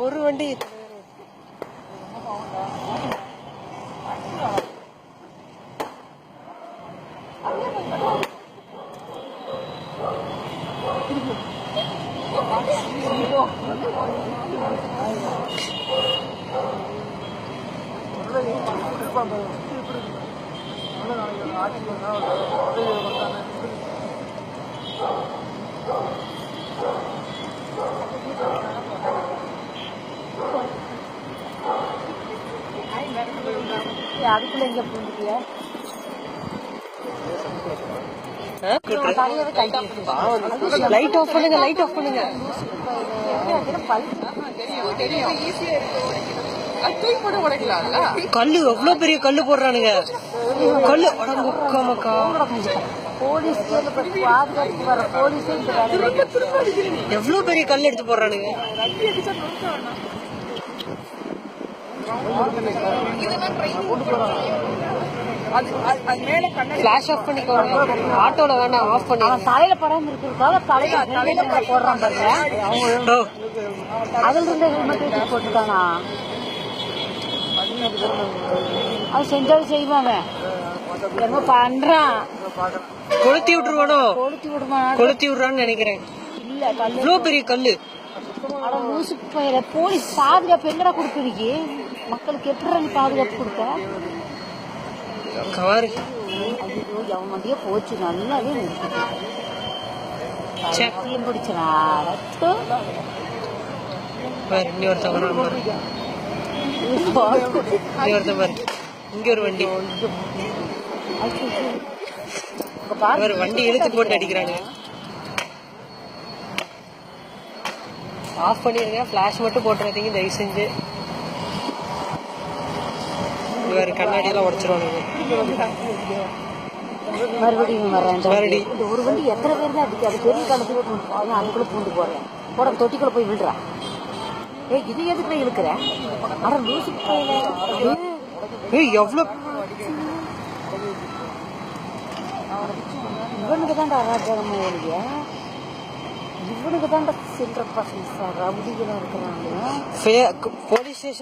ஒரு வண்டி அதுக்குள்ள எங்க போயிருக்கிய லைட் ஆஃப் பண்ணுங்க, லைட் ஆஃப் பண்ணுங்க. கல்லு எவ்வளவு பெரிய கல்லு போடுறானுங்க. கல்லு எவ்வளவு பெரிய கல் எடுத்து போடுறானுங்க. ஃபிளாஷ் ஆஃப் பண்ணிக்கோங்க. ஆட்டோல வேணாம், ஆஃப் பண்ணி. தலையில படம் இருக்கிறதுக்காக தலையில போடுறான் பாருங்க. அதுல இருந்து ஹெல்மெட் போட்டுட்டானா? அது செஞ்சாலும் செய்வாங்க. என்ன பண்றான்? கொளுத்தி விட்டுருவானோ? கொளுத்தி விடுறான்னு நினைக்கிறேன். இல்ல, இவ்வளவு பெரிய கல்லு. போலீஸ் பாதுகாப்பு எங்கடா கொடுக்குறீங்க? மக்களுக்கு எப்படி பாதுகாப்பு கொடுக்க? கவாரு அவன் வண்டியே போச்சு. நல்லாவே பிடிச்சனா இங்க ஒரு வண்டி வண்டி இழுத்து போட்டு அடிக்கிறாங்க. ஆஃப் பண்ணிருங்க. ஃபிளாஷ் மட்டும் போட்டுறதுங்க தயவு செஞ்சு. வேற கண்ணாடி எல்லாம் உடைச்சிருவானுங்க. மறுபடியும் வரேன். ஒரு வண்டி எத்தனை பேர் தான் அடிக்காது? பெரிய காலத்துல அதுக்குள்ள பூந்து போறேன். போட தொட்டிக்குள்ள போய் விழுறான். இது எதுக்குள்ள இழுக்கிற? ஆனா லூசு எவ்வளவு இவனுக்கு தான்டா அராஜகமா இல்லையா? இவனுக்கு தான்டா சில்லற பசங்க ரவுடிகளா இருக்கிறாங்க. Police station